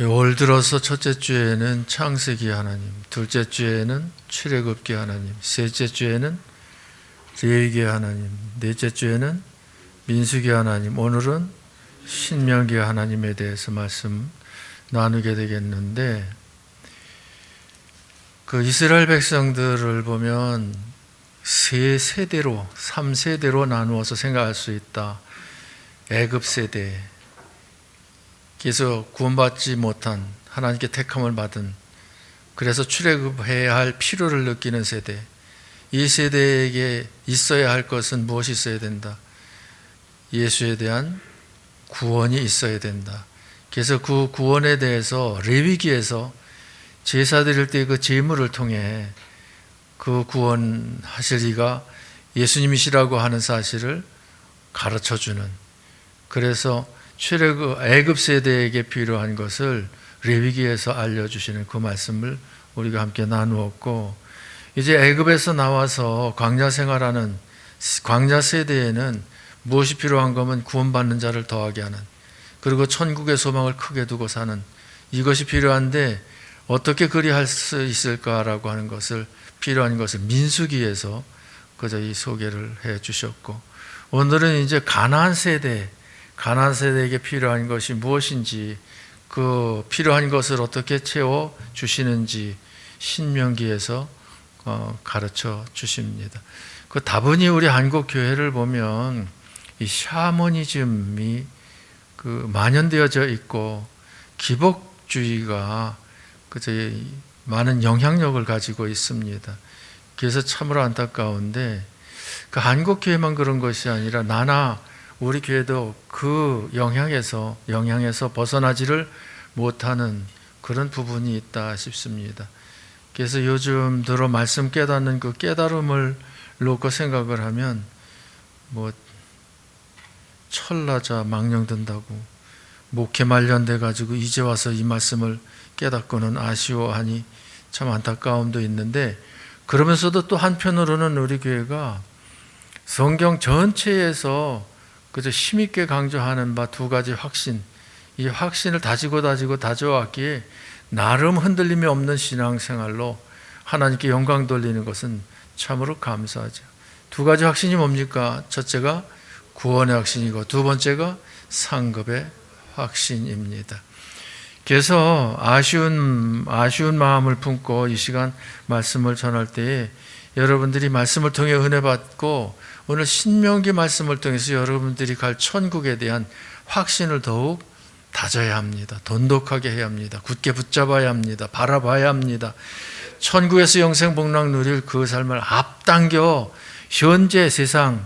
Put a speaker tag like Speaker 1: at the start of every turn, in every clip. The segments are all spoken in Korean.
Speaker 1: 올 들어서 첫째 주에는 창세기 하나님, 둘째 주에는 출애굽기 하나님, 셋째 주에는 레위기 하나님, 넷째 주에는 민수기 하나님, 오늘은 신명기 하나님에 대해서 말씀 나누게 되겠는데, 그 이스라엘 백성들을 보면 세 세대로, 3세대로 나누어서 생각할 수 있다. 애굽 세대, 그래서 구원받지 못한, 하나님께 택함을 받은, 그래서 출애굽해야 할 필요를 느끼는 세대, 이 세대에게 있어야 할 것은 무엇이 있어야 된다? 예수에 대한 구원이 있어야 된다. 그래서 그 구원에 대해서 레위기에서 제사 드릴 때 그 제물을 통해 그 구원하실 이가 예수님이시라고 하는 사실을 가르쳐주는, 그래서 애굽 세대에게 필요한 것을 레위기에서 알려주시는 그 말씀을 우리가 함께 나누었고, 이제 애굽에서 나와서 광야 생활하는 광야 세대에는 무엇이 필요한 거면 구원받는 자를 더하게 하는, 그리고 천국의 소망을 크게 두고 사는, 이것이 필요한데 어떻게 그리할 수 있을까라고 하는 것을, 필요한 것을 민수기에서 그저 이 소개를 해 주셨고, 오늘은 이제 가나안 세대에게 필요한 것이 무엇인지, 그 필요한 것을 어떻게 채워 주시는지 신명기에서 가르쳐 주십니다. 그 다분히 우리 한국 교회를 보면 이 샤머니즘이 그 만연되어져 있고 기복주의가 그저 많은 영향력을 가지고 있습니다. 그래서 참으로 안타까운데, 그 한국 교회만 그런 것이 아니라 나나 우리 교회도 그 영향에서 벗어나지를 못하는 그런 부분이 있다 싶습니다. 그래서 요즘 들어 말씀 깨닫는 그 깨달음을 놓고 생각을 하면 철나자 망령든다고 목회 말년돼 가지고 이제 와서 이 말씀을 깨닫고는 아쉬워하니 참 안타까움도 있는데, 그러면서도 또 한편으로는 우리 교회가 성경 전체에서 그저 힘있게 강조하는 바 두 가지 확신, 이 확신을 다져왔기에 나름 흔들림이 없는 신앙생활로 하나님께 영광 돌리는 것은 참으로 감사하죠. 두 가지 확신이 뭡니까? 첫째가 구원의 확신이고 두 번째가 상급의 확신입니다. 그래서 아쉬운 마음을 품고 이 시간 말씀을 전할 때에 여러분들이 말씀을 통해 은혜 받고 오늘 신명기 말씀을 통해서 여러분들이 갈 천국에 대한 확신을 더욱 다져야 합니다. 돈독하게 해야 합니다. 굳게 붙잡아야 합니다. 바라봐야 합니다. 천국에서 영생 복락 누릴 그 삶을 앞당겨 현재 세상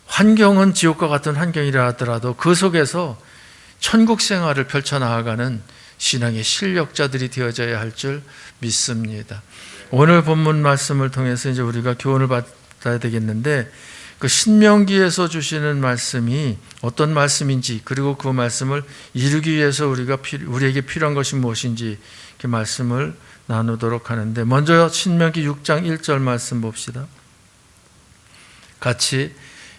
Speaker 1: 환경은 지옥과 같은 환경이라 하더라도 그 속에서 천국 생활을 펼쳐나가는 신앙의 실력자들이 되어져야 할 줄 믿습니다. 오늘 본문 말씀을 통해서 이제 우리가 교훈을 받아야 되겠는데, 그 신명기에서 주시는 말씀이 어떤 말씀인지, 그리고 그 말씀을 이루기 위해서 우리에게 필요한 것이 무엇인지 이렇게 말씀을 나누도록 하는데, 먼저 신명기 6장 1절 말씀 봅시다. 같이,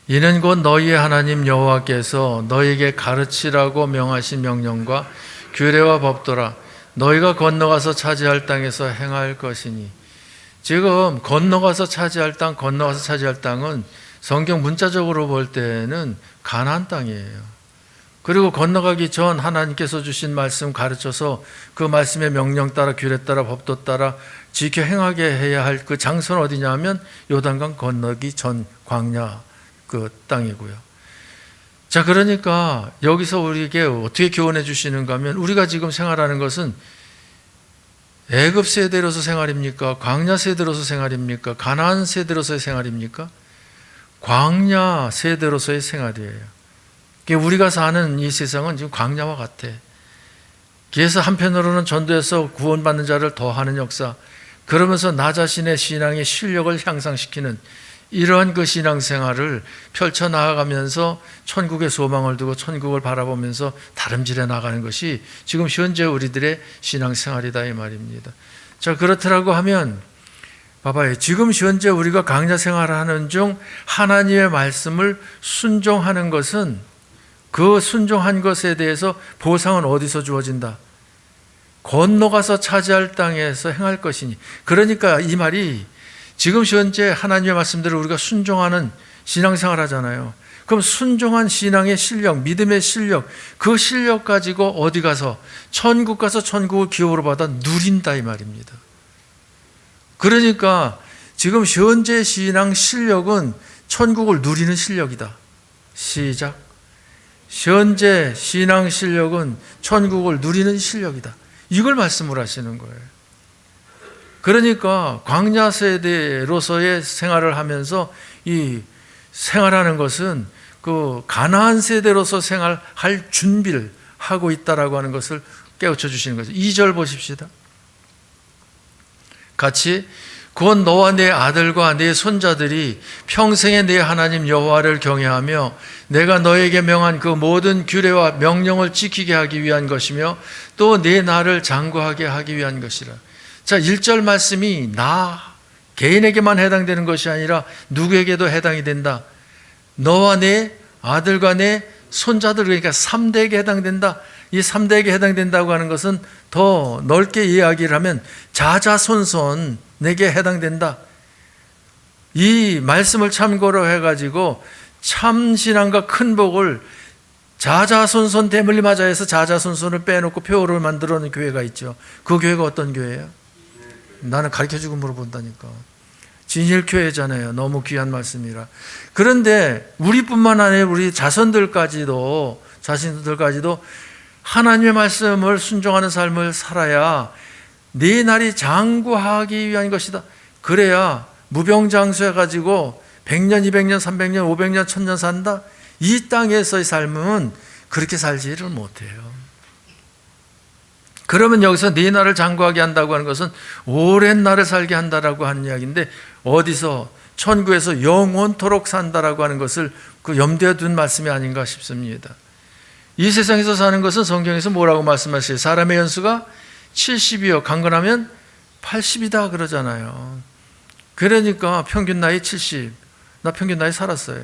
Speaker 1: 이는 곧 너희의 하나님 여호와께서 너희에게 가르치라고 명하신 명령과 규례와 법도라. 너희가 건너가서 차지할 땅에서 행할 것이니. 지금 건너가서 차지할 땅은 성경 문자적으로 볼 때는 가나안 땅이에요. 그리고 건너가기 전 하나님께서 주신 말씀 가르쳐서 그 말씀의 명령 따라, 규례 따라, 법도 따라 지켜 행하게 해야 할 그 장소는 어디냐면 요단강 건너기 전 광야 그 땅이고요. 자, 그러니까 여기서 우리에게 어떻게 교훈해 주시는가 하면, 우리가 지금 생활하는 것은 애굽 세대로서 생활입니까? 광야 세대로서 생활입니까? 가나안 세대로서의 생활입니까? 광야 세대로서의 생활이에요. 우리가 사는 이 세상은 지금 광야와 같아. 그래서 한편으로는 전도해서 구원받는 자를 더하는 역사, 그러면서 나 자신의 신앙의 실력을 향상시키는 이러한 그 신앙생활을 펼쳐나가면서 천국의 소망을 두고 천국을 바라보면서 다름질해 나가는 것이 지금 현재 우리들의 신앙생활이다 이 말입니다. 자, 그렇더라고 하면 봐봐요. 지금 현재 우리가 광야 생활을 하는 중 하나님의 말씀을 순종하는 것은, 그 순종한 것에 대해서 보상은 어디서 주어진다? 건너가서 차지할 땅에서 행할 것이니. 그러니까 이 말이 지금 현재 하나님의 말씀대로 우리가 순종하는 신앙생활 하잖아요. 그럼 순종한 신앙의 실력, 믿음의 실력, 그 실력 가지고 어디 가서 천국 가서 천국을 기업으로 받아 누린다 이 말입니다. 그러니까 지금 현재 신앙 실력은 천국을 누리는 실력이다. 시작. 현재 신앙 실력은 천국을 누리는 실력이다. 이걸 말씀을 하시는 거예요. 그러니까 광야 세대로서의 생활을 하면서 이 생활하는 것은 그 가나안 세대로서 생활할 준비를 하고 있다라고 하는 것을 깨우쳐 주시는 거죠. 2절 보십시다. 같이 곧 너와 내 아들과 내 손자들이 평생에 내 하나님 여호와를 경외하며 내가 너에게 명한 그 모든 규례와 명령을 지키게 하기 위한 것이며 또 내 나를 장구하게 하기 위한 것이라. 자, 1절 말씀이 나 개인에게만 해당되는 것이 아니라 누구에게도 해당이 된다. 너와 내 아들과 내 손자들, 그러니까 3대에게 해당된다. 이 3대에게 해당된다고 하는 것은 더 넓게 이야기를 하면 자자손손 내게 해당된다. 이 말씀을 참고로 해가지고 참신앙과 큰 복을 자자손손 대물림 하자 해서 자자손손을 빼놓고 표어를 만들어 놓은 교회가 있죠. 그 교회가 어떤 교회예요? 나는 가르쳐주고 물어본다니까. 진일교회잖아요. 너무 귀한 말씀이라. 그런데 우리뿐만 아니라 우리 자손들까지도 하나님의 말씀을 순종하는 삶을 살아야 네 날이 장구하기 위한 것이다. 그래야 무병장수해가지고 100년, 200년, 300년, 500년, 1000년 산다. 이 땅에서의 삶은 그렇게 살지를 못해요. 그러면 여기서 네 날을 장구하게 한다고 하는 것은 오랜 날을 살게 한다라고 하는 이야기인데, 어디서 천국에서 영원토록 산다라고 하는 것을 그 염두에 둔 말씀이 아닌가 싶습니다. 이 세상에서 사는 것은 성경에서 뭐라고 말씀하세요? 사람의 연수가 70이요 강건하면 80이다 그러잖아요. 그러니까 평균 나이 70. 나 평균 나이 살았어요.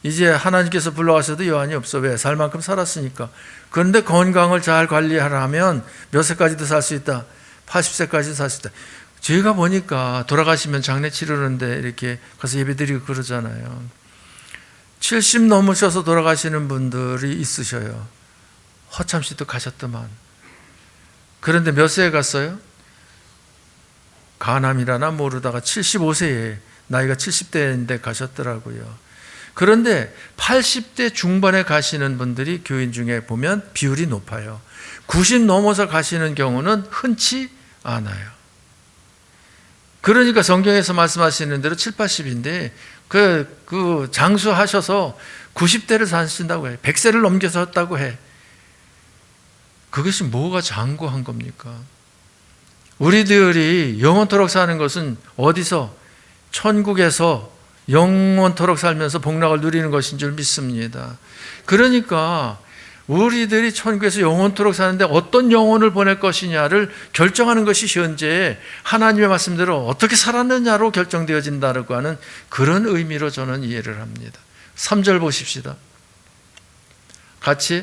Speaker 1: 이제 하나님께서 불러가셔도 여한이 없어. 왜? 살 만큼 살았으니까. 그런데 건강을 잘 관리하려면 몇 세까지도 살 수 있다. 80세까지 살 수 있다. 제가 보니까 돌아가시면 장례 치르는데 이렇게 가서 예배드리고 그러잖아요. 70 넘으셔서 돌아가시는 분들이 있으셔요. 허참 씨도 가셨더만. 그런데 몇 세에 갔어요? 가남이라나 모르다가 75세에 나이가 70대인데 가셨더라고요. 그런데 80대 중반에 가시는 분들이 교인 중에 보면 비율이 높아요. 90 넘어서 가시는 경우는 흔치 않아요. 그러니까 성경에서 말씀하시는 대로 7, 80인데 그 장수하셔서 90대를 사신다고 해. 100세를 넘겨섰다고 해. 그것이 뭐가 장구한 겁니까? 우리들이 영원토록 사는 것은 어디서? 천국에서 영원토록 살면서 복락을 누리는 것인 줄 믿습니다. 그러니까 우리들이 천국에서 영원토록 사는데 어떤 영혼을 보낼 것이냐를 결정하는 것이 현재 하나님의 말씀대로 어떻게 살았느냐로 결정되어진다고 하는 그런 의미로 저는 이해를 합니다. 3절 보십시다. 같이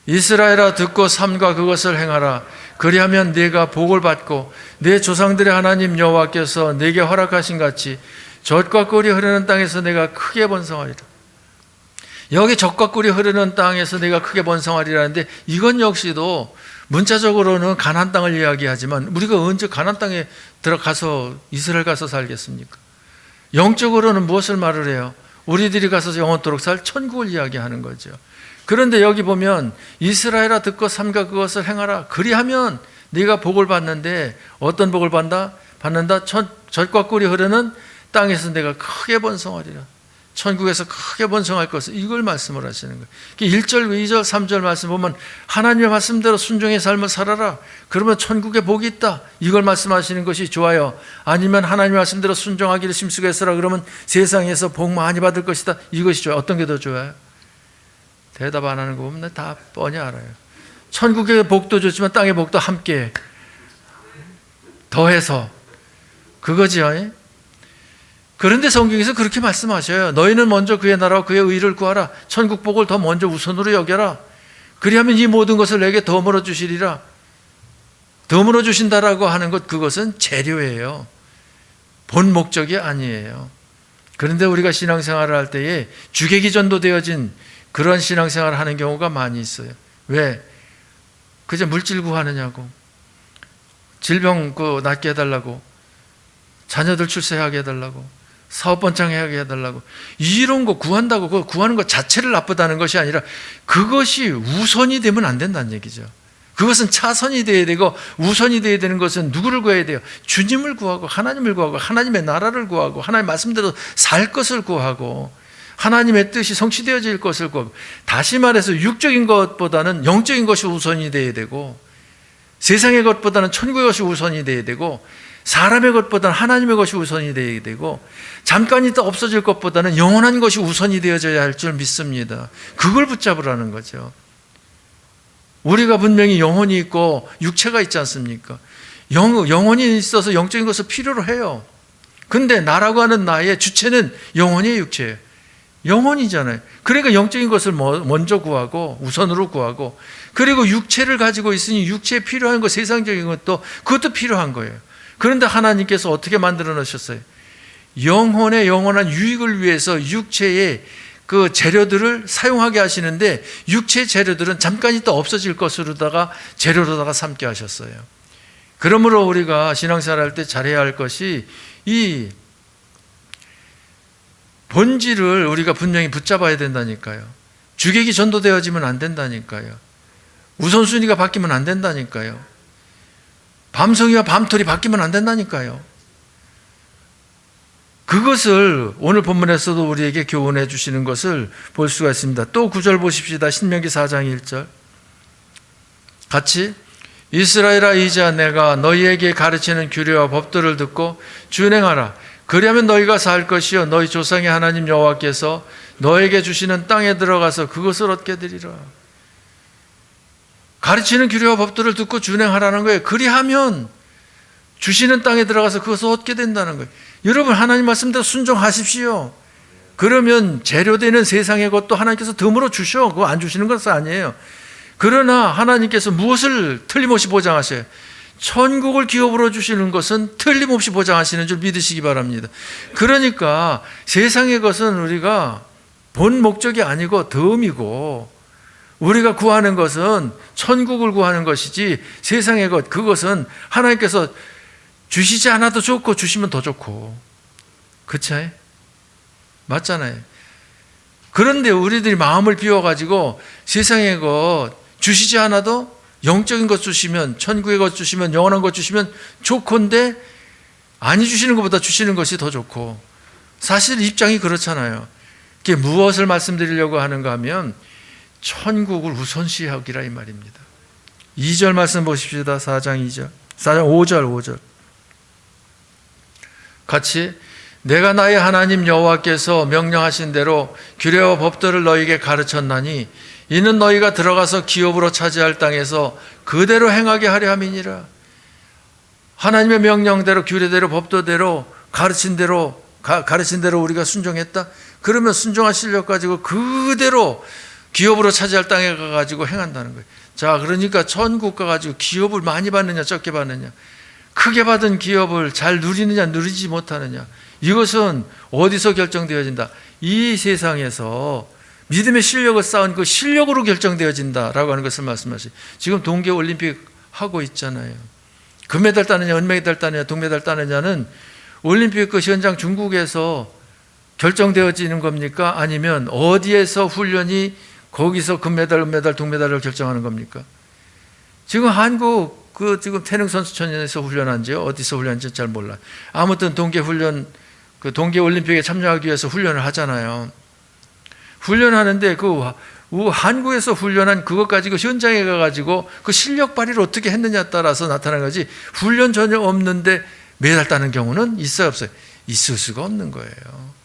Speaker 1: 이스라엘아 듣고 삼가 그것을 행하라. 그리하면 네가 복을 받고 네 조상들의 하나님 여호와께서 네게 허락하신 같이 젖과 꿀이 흐르는 땅에서 내가 크게 번성하리라. 여기 젖과 꿀이 흐르는 땅에서 내가 크게 번성하리라는데, 이건 역시도 문자적으로는 가나안 땅을 이야기하지만 우리가 언제 가나안 땅에 들어가서 이스라엘 가서 살겠습니까? 영적으로는 무엇을 말을 해요? 우리들이 가서 영원토록 살 천국을 이야기하는 거죠. 그런데 여기 보면 이스라엘아 듣고 삼가 그것을 행하라. 그리하면 네가 복을 받는데, 어떤 복을 받는다? 젖과 꿀이 흐르는 땅에서 내가 크게 번성하리라. 천국에서 크게 번성할 것을, 이걸 말씀을 하시는 거예요. 1절, 2절, 3절 말씀 보면 하나님의 말씀대로 순종의 삶을 살아라. 그러면 천국에 복이 있다. 이걸 말씀하시는 것이 좋아요. 아니면 하나님의 말씀대로 순종하기를 심수겠으라. 그러면 세상에서 복 많이 받을 것이다. 이것이 좋아요. 어떤 게 더 좋아요? 대답 안 하는 거 보면 다 뻔히 알아요. 천국의 복도 좋지만 땅의 복도 함께 더해서 그거지요. 그런데 성경에서 그렇게 말씀하셔요. 너희는 먼저 그의 나라와 그의 의를 구하라. 천국 복을 더 먼저 우선으로 여겨라. 그리하면 이 모든 것을 내게 더물어 주시리라. 덤으로 주신다라고 하는 것, 그것은 재료예요. 본 목적이 아니에요. 그런데 우리가 신앙생활을 할 때에 주객이 전도되어진 그런 신앙생활을 하는 경우가 많이 있어요. 왜? 그저 물질 구하느냐고, 질병 낫게 해달라고, 자녀들 출세하게 해달라고, 사업 번창하게 해달라고, 이런 거 구한다고 그 구하는 것 자체를 나쁘다는 것이 아니라 그것이 우선이 되면 안 된다는 얘기죠. 그것은 차선이 되어야 되고 우선이 되어야 되는 것은 누구를 구해야 돼요? 주님을 구하고 하나님을 구하고 하나님의 나라를 구하고 하나님 말씀대로 살 것을 구하고 하나님의 뜻이 성취되어질 것을 구하고, 다시 말해서 육적인 것보다는 영적인 것이 우선이 되어야 되고, 세상의 것보다는 천국의 것이 우선이 되어야 되고, 사람의 것보다는 하나님의 것이 우선이 되어야 되고, 잠깐 있다 없어질 것보다는 영원한 것이 우선이 되어져야 할 줄 믿습니다. 그걸 붙잡으라는 거죠. 우리가 분명히 영혼이 있고 육체가 있지 않습니까? 영혼이 있어서 영적인 것을 필요로 해요. 근데 나라고 하는 나의 주체는 영혼이에요, 육체예요. 영혼이잖아요. 그러니까 영적인 것을 먼저 구하고 우선으로 구하고, 그리고 육체를 가지고 있으니 육체에 필요한 것, 세상적인 것도 그것도 필요한 거예요. 그런데 하나님께서 어떻게 만들어 놓으셨어요? 영혼의 영원한 유익을 위해서 육체의 그 재료들을 사용하게 하시는데, 육체의 재료들은 잠깐 있다 없어질 것으로다가 재료로다가 삼게 하셨어요. 그러므로 우리가 신앙생활 할 때 잘해야 할 것이 이 본질을 우리가 분명히 붙잡아야 된다니까요. 주객이 전도되어지면 안 된다니까요. 우선순위가 바뀌면 안 된다니까요. 밤송이와 밤톨이 바뀌면 안 된다니까요. 그것을 오늘 본문에서도 우리에게 교훈해 주시는 것을 볼 수가 있습니다. 또 9절 보십시다. 신명기 4장 1절 같이, 이스라엘아, 이제 내가 너희에게 가르치는 규례와 법도를 듣고 준행하라. 그리하면 너희가 살 것이요 너희 조상의 하나님 여호와께서 너에게 주시는 땅에 들어가서 그것을 얻게 되리라. 가르치는 규례와 법도를 듣고 준행하라는 거예요. 그리하면 주시는 땅에 들어가서 그것을 얻게 된다는 거예요. 여러분, 하나님 말씀대로 순종하십시오. 그러면 재료되는 세상의 것도 하나님께서 덤으로 주셔. 그거 안 주시는 것은 아니에요. 그러나 하나님께서 무엇을 틀림없이 보장하셔요? 천국을 기업으로 주시는 것은 틀림없이 보장하시는 줄 믿으시기 바랍니다. 그러니까 세상의 것은 우리가 본 목적이 아니고 덤이고, 우리가 구하는 것은 천국을 구하는 것이지, 세상의 것, 그것은 하나님께서 주시지 않아도 좋고 주시면 더 좋고, 그치? 맞잖아요. 그런데 우리들이 마음을 비워가지고 세상의 것 주시지 않아도 영적인 것 주시면, 천국의 것 주시면, 영원한 것 주시면 좋건데, 아니 주시는 것보다 주시는 것이 더 좋고, 사실 입장이 그렇잖아요. 그게 무엇을 말씀드리려고 하는가 하면 천국을 우선시하기라 이 말입니다. 2절 말씀 보십시다. 4장 2절, 4장 5절 같이, 내가 나의 하나님 여호와께서 명령하신 대로 규례와 법도를 너희에게 가르쳤나니 이는 너희가 들어가서 기업으로 차지할 땅에서 그대로 행하게 하려 함이니라. 하나님의 명령대로, 규례대로, 법도대로, 가르친 대로 우리가 순종했다. 그러면 순종할 실력 가지고 그대로 기업으로 차지할 땅에 가가지고 행한다는 거예요. 자, 그러니까 천국 가가지고 기업을 많이 받느냐 적게 받느냐, 크게 받은 기업을 잘 누리느냐 누리지 못하느냐, 이것은 어디서 결정되어진다? 이 세상에서 믿음의 실력을 쌓은 그 실력으로 결정되어진다라고 하는 것을 말씀하시죠. 지금 동계올림픽 하고 있잖아요. 금메달 따느냐 은메달 따느냐 동메달 따느냐는 올림픽 그 현장 중국에서 결정되어지는 겁니까? 아니면 어디에서 훈련이 거기서 금메달, 은메달, 동메달을 결정하는 겁니까? 지금 한국 지금 태릉 선수촌에서 훈련한지요? 어디서 훈련한지 잘 몰라요. 아무튼 동계훈련, 그 동계올림픽에 참여하기 위해서 훈련을 하잖아요. 훈련하는데 한국에서 훈련한 그것 가지고 현장에 가가지고 그 실력 발휘를 어떻게 했느냐에 따라서 나타나는 거지, 훈련 전혀 없는데 메달 따는 경우는 있어요, 없어요? 있을 수가 없는 거예요.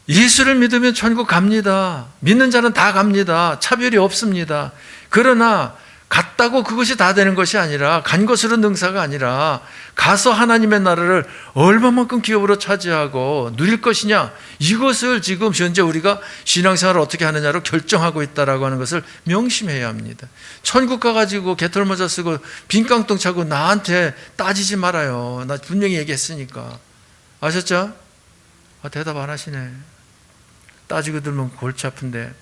Speaker 1: 예수를 믿으면 천국 갑니다. 믿는 자는 다 갑니다. 차별이 없습니다. 그러나 갔다고 그것이 다 되는 것이 아니라, 간 것으로 능사가 아니라 가서 하나님의 나라를 얼마만큼 기업으로 차지하고 누릴 것이냐, 이것을 지금 현재 우리가 신앙생활을 어떻게 하느냐로 결정하고 있다라고 하는 것을 명심해야 합니다. 천국 가가지고 개털모자 쓰고 빈깡통 차고 나한테 따지지 말아요. 나 분명히 얘기했으니까. 아셨죠? 대답 안 하시네. 따지고 들면 골치 아픈데.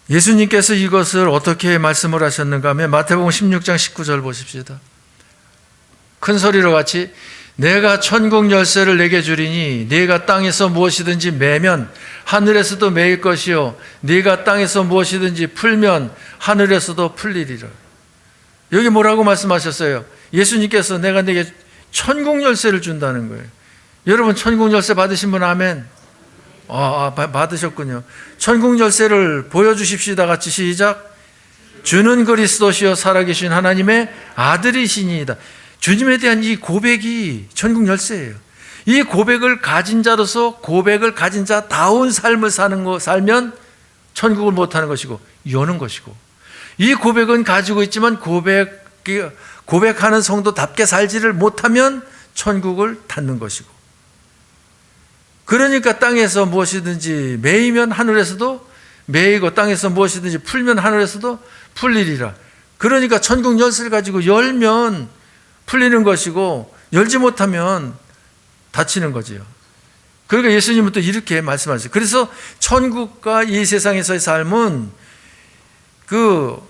Speaker 1: 예수님께서 이것을 어떻게 말씀을 하셨는가 하면 마태복음 16장 19절 보십시다. 큰 소리로 같이, 내가 천국 열쇠를 내게 주리니 네가 땅에서 무엇이든지 매면 하늘에서도 매일 것이요 네가 땅에서 무엇이든지 풀면 하늘에서도 풀리리라. 여기 뭐라고 말씀하셨어요? 예수님께서 내가 네게 천국 열쇠를 준다는 거예요. 여러분 천국 열쇠 받으신 분 아멘? 받으셨군요. 천국 열쇠를 보여주십시다. 같이 시작. 주는 그리스도시요 살아계신 하나님의 아들이시니이다. 주님에 대한 이 고백이 천국 열쇠예요. 이 고백을 가진 자로서 고백을 가진 자다운 삶을 살면 천국을 못하는 것이고 여는 것이고, 이 고백은 가지고 있지만 고백하는 성도답게 살지를 못하면 천국을 닫는 것이고, 그러니까 땅에서 무엇이든지 매이면 하늘에서도 매이고 땅에서 무엇이든지 풀면 하늘에서도 풀리리라. 그러니까 천국 열쇠를 가지고 열면 풀리는 것이고 열지 못하면 닫히는 거지요. 그러니까 예수님은 또 이렇게 말씀하셨어요. 그래서 천국과 이 세상에서의 삶은 그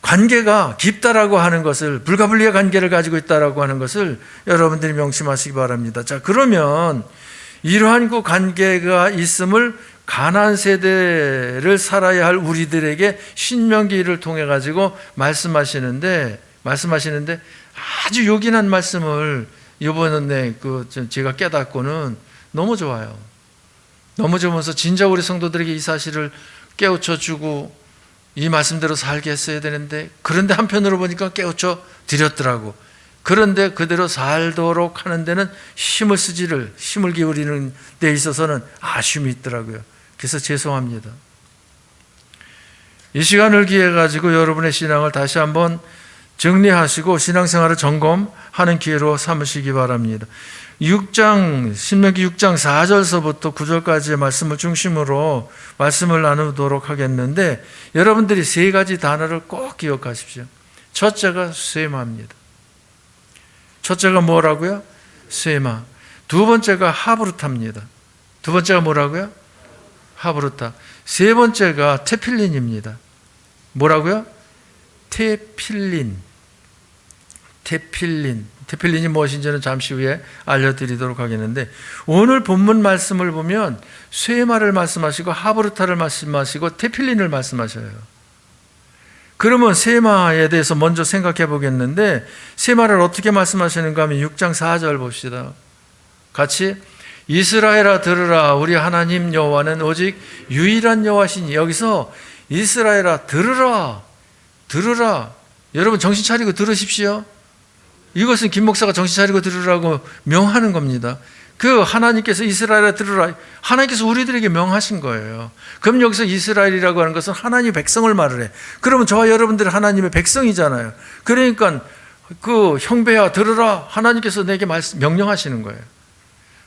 Speaker 1: 관계가 깊다라고 하는 것을, 불가분리의 관계를 가지고 있다라고 하는 것을 여러분들이 명심하시기 바랍니다. 자, 그러면 이러한 그 관계가 있음을 가나안 세대를 살아야 할 우리들에게 신명기를 통해 가지고 말씀하시는데 아주 요긴한 말씀을 이번에 제가 깨닫고는 너무 좋아요. 너무 좋으면서 진짜 우리 성도들에게 이 사실을 깨우쳐 주고 이 말씀대로 살게 했어야 되는데, 그런데 한편으로 보니까 깨우쳐 드렸더라고. 그런데 그대로 살도록 하는 데는 힘을 기울이는 데 있어서는 아쉬움이 있더라고요. 그래서 죄송합니다. 이 시간을 기해 가지고 여러분의 신앙을 다시 한번 정리하시고 신앙생활을 점검하는 기회로 삼으시기 바랍니다. 신명기 6장 4절서부터 9절까지의 말씀을 중심으로 말씀을 나누도록 하겠는데, 여러분들이 세 가지 단어를 꼭 기억하십시오. 첫째가 쇠마입니다. 첫째가 뭐라고요? 쇠마. 두 번째가 하브루타입니다. 두 번째가 뭐라고요? 하브루타. 세 번째가 테필린입니다. 뭐라고요? 테필린이 무엇인지는 잠시 후에 알려드리도록 하겠는데, 오늘 본문 말씀을 보면 쇠마를 말씀하시고 하브루타를 말씀하시고 테필린을 말씀하셔요. 그러면 쇠마에 대해서 먼저 생각해 보겠는데, 쇠마를 어떻게 말씀하시는가 하면 6장 4절 봅시다. 같이, 이스라엘아 들으라, 우리 하나님 여호와는 오직 유일한 여호와시니. 여기서 이스라엘아 들으라. 여러분 정신 차리고 들으십시오. 이것은 김 목사가 정신 차리고 들으라고 명하는 겁니다. 그 하나님께서 이스라엘아 들으라, 하나님께서 우리들에게 명하신 거예요. 그럼 여기서 이스라엘이라고 하는 것은 하나님의 백성을 말을 해. 그러면 저와 여러분들은 하나님의 백성이잖아요. 그러니까 그 형배야 들으라, 하나님께서 내게 명령하시는 거예요.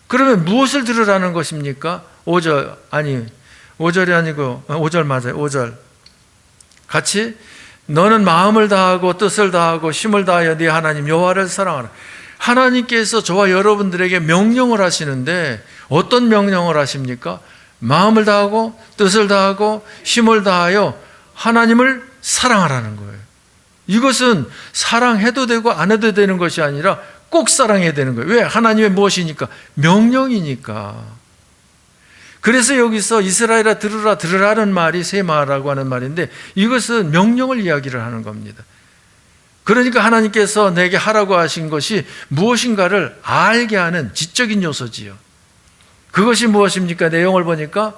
Speaker 1: 그러면 무엇을 들으라는 것입니까? 5절이 아니고 5절 맞아요. 5절 같이, 너는 마음을 다하고 뜻을 다하고 힘을 다하여 네 하나님 여호와를 사랑하라. 하나님께서 저와 여러분들에게 명령을 하시는데 어떤 명령을 하십니까? 마음을 다하고 뜻을 다하고 힘을 다하여 하나님을 사랑하라는 거예요. 이것은 사랑해도 되고 안 해도 되는 것이 아니라 꼭 사랑해야 되는 거예요. 왜? 하나님의 무엇이니까? 명령이니까. 그래서 여기서 이스라엘아 들으라는 말이 세마라고 하는 말인데, 이것은 명령을 이야기를 하는 겁니다. 그러니까 하나님께서 내게 하라고 하신 것이 무엇인가를 알게 하는 지적인 요소지요. 그것이 무엇입니까? 내용을 보니까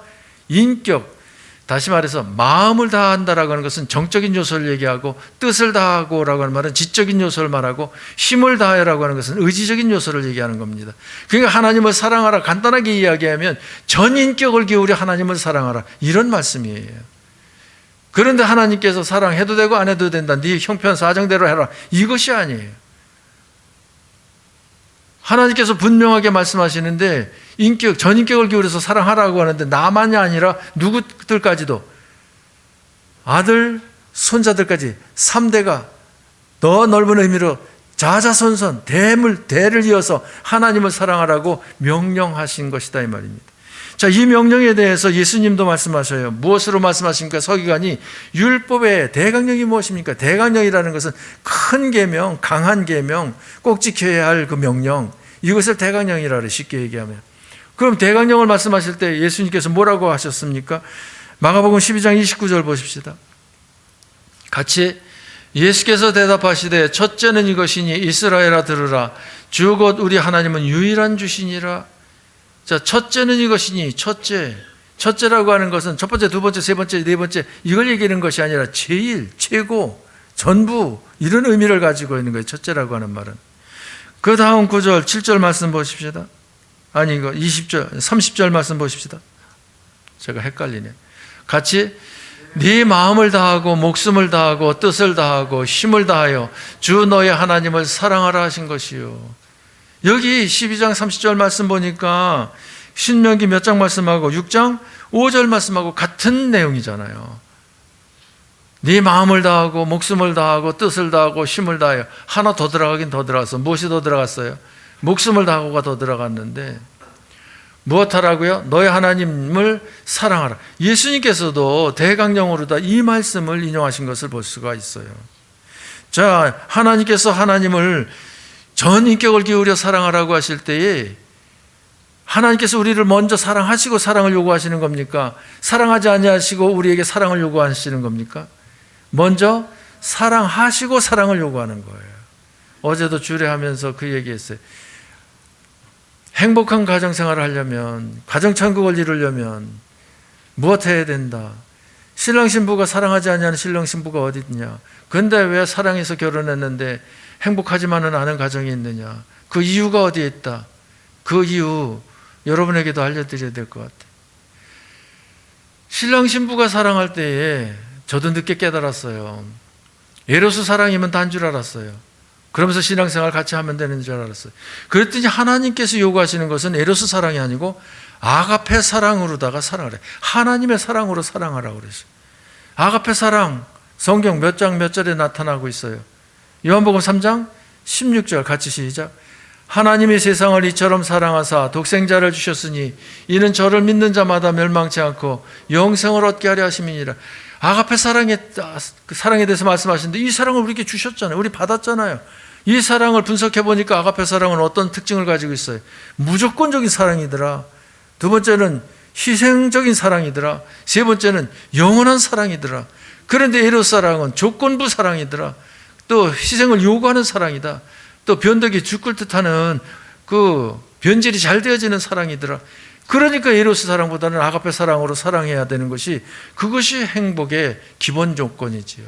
Speaker 1: 인격, 다시 말해서 마음을 다한다라고 하는 것은 정적인 요소를 얘기하고, 뜻을 다하고라고 하는 말은 지적인 요소를 말하고, 힘을 다해라고 하는 것은 의지적인 요소를 얘기하는 겁니다. 그러니까 하나님을 사랑하라, 간단하게 이야기하면 전 인격을 기울여 하나님을 사랑하라, 이런 말씀이에요. 그런데 하나님께서 사랑해도 되고 안 해도 된다, 네 형편 사정대로 해라, 이것이 아니에요. 하나님께서 분명하게 말씀하시는데 전 인격을 기울여서 사랑하라고 하는데 나만이 아니라 누구들까지도, 아들, 손자들까지 3대가 더 넓은 의미로 자자손손 대를 이어서 하나님을 사랑하라고 명령하신 것이다, 이 말입니다. 자, 이 명령에 대해서 예수님도 말씀하셔요. 무엇으로 말씀하십니까? 서기관이 율법의 대강령이 무엇입니까? 대강령이라는 것은 큰 계명, 강한 계명, 꼭 지켜야 할 그 명령, 이것을 대강령이라 그래, 쉽게 얘기하면. 그럼 대강령을 말씀하실 때 예수님께서 뭐라고 하셨습니까? 마가복음 12장 29절 보십시다. 같이 예수께서 대답하시되 첫째는 이것이니 이스라엘아 들으라, 주 곧 우리 하나님은 유일한 주시니라. 자, 첫째는 이것이니, 첫째라고 하는 것은 첫 번째, 두 번째, 세 번째, 네 번째 이걸 얘기하는 것이 아니라 제일, 최고, 전부, 이런 의미를 가지고 있는 거예요, 첫째라고 하는 말은. 그 다음 9절, 7절 말씀 보십시다. 아니, 이거 20절, 30절 말씀 보십시다. 제가 헷갈리네. 같이 네 마음을 다하고 목숨을 다하고 뜻을 다하고 힘을 다하여 주 너의 하나님을 사랑하라 하신 것이요. 여기 12장 30절 말씀 보니까 신명기 몇 장 말씀하고 6장 5절 말씀하고 같은 내용이잖아요. 네 마음을 다하고 목숨을 다하고 뜻을 다하고 힘을 다하여. 하나 더 들어가긴 더 들어갔어. 무엇이 더 들어갔어요? 목숨을 다하고가 더 들어갔는데 무엇하라고요? 너의 하나님을 사랑하라. 예수님께서도 대강령으로 다 이 말씀을 인용하신 것을 볼 수가 있어요. 자, 하나님께서 하나님을 전 인격을 기울여 사랑하라고 하실 때에 하나님께서 우리를 먼저 사랑하시고 사랑을 요구하시는 겁니까? 사랑하지 아니하시고 우리에게 사랑을 요구하시는 겁니까? 먼저 사랑하시고 사랑을 요구하는 거예요. 어제도 주례하면서 그 얘기했어요. 행복한 가정생활을 하려면, 가정천국을 이루려면 무엇 해야 된다? 신랑 신부가 사랑하지 아니하는 신랑 신부가 어디 있냐? 근데 왜 사랑해서 결혼했는데 행복하지만은 않은 가정이 있느냐? 그 이유가 어디에 있다? 그 이유 여러분에게도 알려드려야 될 것 같아요. 신랑 신부가 사랑할 때에 저도 늦게 깨달았어요. 에로스 사랑이면 단 줄 알았어요. 그러면서 신앙생활 같이 하면 되는 줄 알았어요. 그랬더니 하나님께서 요구하시는 것은 에로스 사랑이 아니고 아가페 사랑으로다가 사랑을 해. 하나님의 사랑으로 사랑하라고 그랬어요. 아가페 사랑, 성경 몇 장 몇 절에 나타나고 있어요. 요한복음 3장 16절 같이 시작. 하나님이 세상을 이처럼 사랑하사 독생자를 주셨으니 이는 저를 믿는 자마다 멸망치 않고 영생을 얻게 하려 하심이니라. 아가페 사랑에 대해서 말씀하시는데 이 사랑을 우리에게 주셨잖아요. 우리 받았잖아요. 이 사랑을 분석해 보니까 아가페 사랑은 어떤 특징을 가지고 있어요? 무조건적인 사랑이더라. 두 번째는 희생적인 사랑이더라. 세 번째는 영원한 사랑이더라. 그런데 에로스 사랑은 조건부 사랑이더라. 또 희생을 요구하는 사랑이다. 또 변덕이 죽을 듯하는 그 변질이 잘 되어지는 사랑이더라. 그러니까 에로스 사랑보다는 아가페 사랑으로 사랑해야 되는 것이, 그것이 행복의 기본 조건이지요.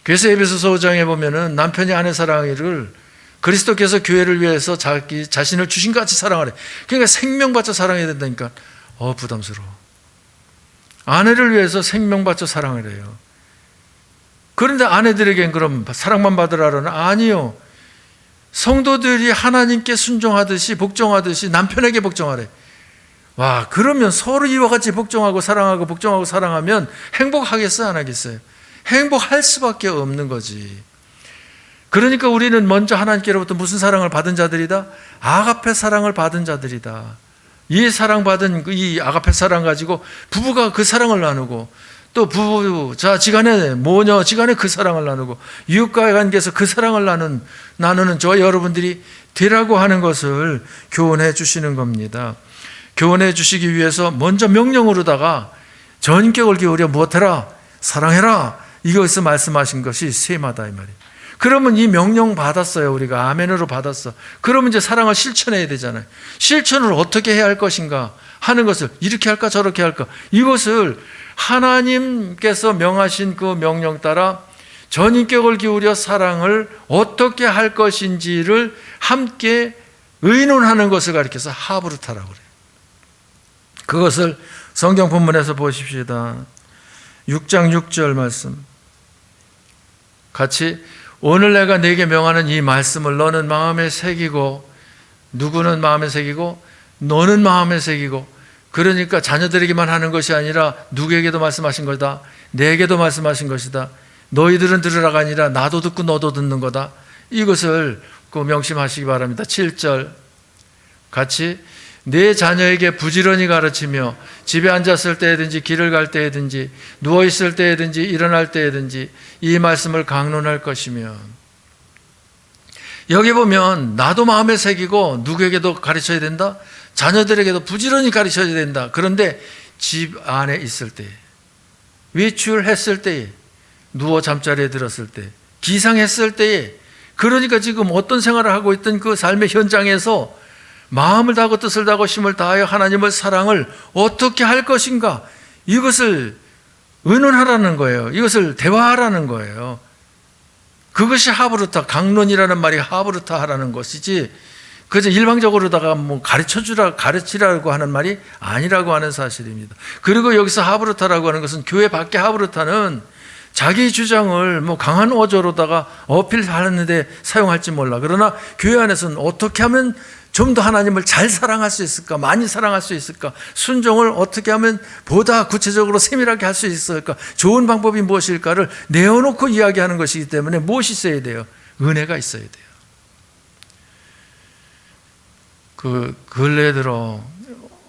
Speaker 1: 그래서 에베소서 5장에 보면은 남편이 아내 사랑하기를 그리스도께서 교회를 위해서 자신을 주신 것 같이 사랑하래. 그러니까 생명 바쳐 사랑해야 된다니까 부담스러워. 아내를 위해서 생명 바쳐 사랑을 해요. 그런데 아내들에겐 그럼 사랑만 받으라는? 아니요. 성도들이 하나님께 순종하듯이 복종하듯이 남편에게 복종하래. 와, 그러면 서로 이와 같이 복종하고 사랑하고 복종하고 사랑하면 행복하겠어요, 안 하겠어요? 행복할 수밖에 없는 거지. 그러니까 우리는 먼저 하나님께로부터 무슨 사랑을 받은 자들이다? 아가페 사랑을 받은 자들이다. 이 사랑받은 이 아가페 사랑 가지고 부부가 그 사랑을 나누고, 또 부부자지간에 모녀지간에 그 사랑을 나누고, 이웃과의 관계에서 그 사랑을 나누는 저와 여러분들이 되라고 하는 것을 교훈해 주시는 겁니다. 교훈해 주시기 위해서 먼저 명령으로다가 전인격을 기울여 무엇해라? 사랑해라. 이것을 말씀하신 것이 세마다 이 말이에요. 그러면 이 명령 받았어요. 우리가 아멘으로 받았어. 그러면 이제 사랑을 실천해야 되잖아요. 실천을 어떻게 해야 할 것인가 하는 것을 이렇게 할까 저렇게 할까, 이것을 하나님께서 명하신 그 명령 따라 전인격을 기울여 사랑을 어떻게 할 것인지를 함께 의논하는 것을 가리켜서 하브르타라고 그래요. 그것을 성경 본문에서 보십시다. 6장 6절 말씀 같이, 오늘 내가 네게 명하는 이 말씀을 너는 마음에 새기고, 누구는 마음에 새기고 너는 마음에 새기고, 그러니까 자녀들에게만 하는 것이 아니라 누구에게도 말씀하신 거다. 내게도 말씀하신 것이다. 너희들은 들으라가 아니라 나도 듣고 너도 듣는 거다. 이것을 그 명심하시기 바랍니다. 7절 같이, 내 자녀에게 부지런히 가르치며 집에 앉았을 때든지 길을 갈 때든지 누워있을 때든지 일어날 때든지 이 말씀을 강론할 것이며. 여기 보면 나도 마음에 새기고 누구에게도 가르쳐야 된다, 자녀들에게도 부지런히 가르쳐야 된다. 그런데 집 안에 있을 때, 외출했을 때에, 누워 잠자리에 들었을 때, 기상했을 때에, 그러니까 지금 어떤 생활을 하고 있던 그 삶의 현장에서 마음을 다하고 뜻을 다하고 힘을 다하여 하나님의 사랑을 어떻게 할 것인가, 이것을 의논하라는 거예요. 이것을 대화하라는 거예요. 그것이 하브르타, 강론이라는 말이 하브르타 하라는 것이지, 그저 일방적으로다가 뭐 가르치라고 하는 말이 아니라고 하는 사실입니다. 그리고 여기서 하브르타라고 하는 것은, 교회 밖의 하브르타는 자기 주장을 뭐 강한 어조로다가 어필하는데 사용할지 몰라. 그러나 교회 안에서는 어떻게 하면 좀 더 하나님을 잘 사랑할 수 있을까, 많이 사랑할 수 있을까, 순종을 어떻게 하면 보다 구체적으로 세밀하게 할 수 있을까, 좋은 방법이 무엇일까를 내어놓고 이야기하는 것이기 때문에 무엇이 있어야 돼요? 은혜가 있어야 돼요. 그 근래 들어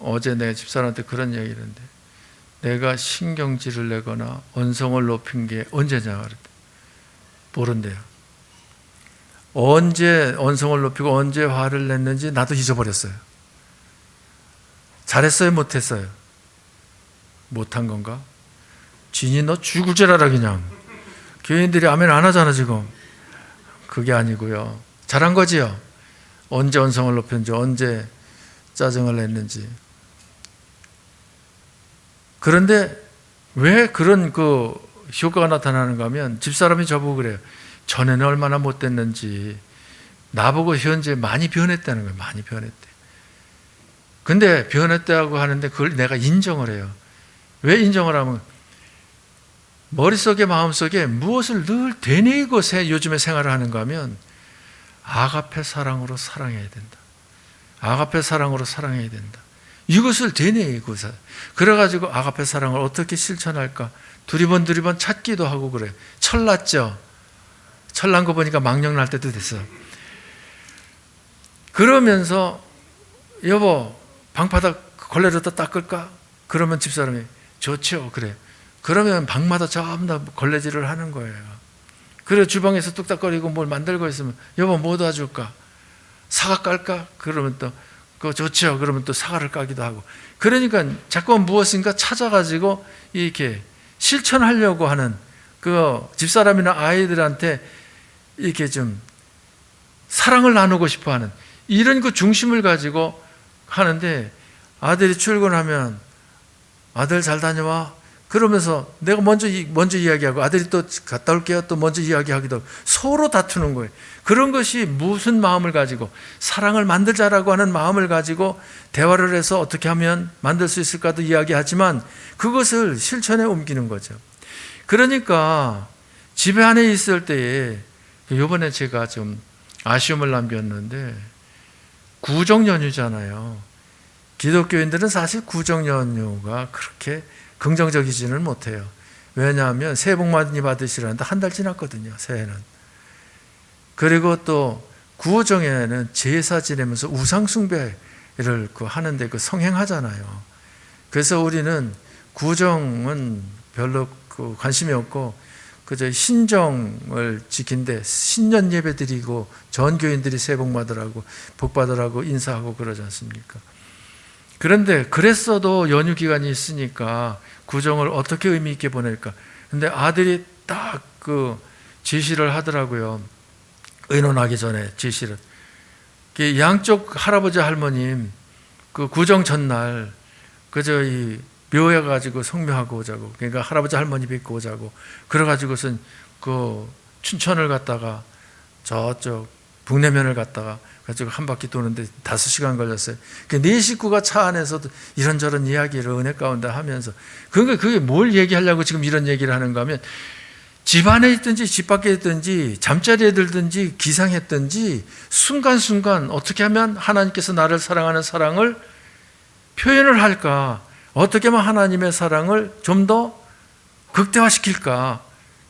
Speaker 1: 어제 내 집사람한테 그런 얘기를 했는데, 내가 신경질을 내거나 언성을 높인 게 언제냐 그랬대. 모른대요. 언제 언성을 높이고 언제 화를 냈는지 나도 잊어버렸어요. 잘했어요, 못했어요? 못한 건가? 진이 너 죽을 줄 알아 그냥. 교인들이 아멘 안 하잖아 지금. 그게 아니고요, 잘한 거지요. 언제 언성을 높였는지, 언제 짜증을 냈는지. 그런데 왜 그런 그 효과가 나타나는가 하면, 집사람이 저보고 그래요. 전에는 얼마나 못됐는지 나보고 현재 많이 변했다는 거예요. 많이 변했대. 근데 변했다고 하는데 그걸 내가 인정을 해요. 왜 인정을 하면, 머릿속에 마음속에 무엇을 늘 되뇌이고 요즘에 생활을 하는가 하면, 아가페 사랑으로 사랑해야 된다. 아가페 사랑으로 사랑해야 된다. 이것을 되뇌이고, 그래가지고 아가페 사랑을 어떻게 실천할까 두리번 찾기도 하고 그래요. 철났죠. 철난 거 보니까 망령 날 때도 됐어. 그러면서 여보 방바닥 걸레로다 닦을까? 그러면 집사람이 좋죠. 그래. 그러면 방마다 전부 다 걸레질을 하는 거예요. 그래 주방에서 뚝딱거리고 뭘 만들고 있으면 여보 뭐 도와줄까? 사과 깔까? 그러면 또 그거 좋죠. 그러면 또 사과를 까기도 하고. 그러니까 자꾸 무엇인가 찾아가지고 이렇게 실천하려고 하는 그 집사람이나 아이들한테 이렇게 좀 사랑을 나누고 싶어 하는 이런 그 중심을 가지고 하는데, 아들이 출근하면 아들 잘 다녀와 그러면서 내가 먼저 이야기하고, 아들이 또 갔다 올게요 또 먼저 이야기하기도 하고, 서로 다투는 거예요. 그런 것이 무슨 마음을 가지고, 사랑을 만들자라고 하는 마음을 가지고 대화를 해서 어떻게 하면 만들 수 있을까도 이야기하지만, 그것을 실천에 옮기는 거죠. 그러니까 집에 안에 있을 때에, 이번에 제가 좀 아쉬움을 남겼는데, 구정연휴잖아요. 기독교인들은 사실 구정연휴가 그렇게 긍정적이지는 못해요. 왜냐하면 새해 복 많이 받으시라는데 한 달 지났거든요, 새해는. 그리고 또 구정에는 제사 지내면서 우상숭배를 하는데 성행하잖아요. 그래서 우리는 구정은 별로 관심이 없고, 그저 신정을 지킨데 신년 예배 드리고 전 교인들이 새해 복 받으라고 복 받으라고 인사하고 그러지 않습니까? 그런데 그랬어도 연휴 기간이 있으니까 구정을 어떻게 의미 있게 보낼까? 근데 아들이 딱 그 제시를 하더라고요. 의논하기 전에 제시를. 양쪽 할아버지 할머님 그 구정 전날 그저 이 묘해 가지고 성묘하고 오자고, 그러니까 할아버지 할머니 뵙고 오자고 그래 가지고선 그 춘천을 갔다가 저쪽 북내면을 갔다가 가지고 한 바퀴 도는데 5시간 걸렸어요. 네 식구가 차 안에서도 이런저런 이야기를 은혜 가운데 하면서, 그러니까 그게 뭘 얘기하려고 지금 이런 얘기를 하는가 하면, 집 안에 있든지 집 밖에 있든지 잠자리에 들든지 기상했든지 순간순간 어떻게 하면 하나님께서 나를 사랑하는 사랑을 표현을 할까, 어떻게 하면 하나님의 사랑을 좀 더 극대화시킬까,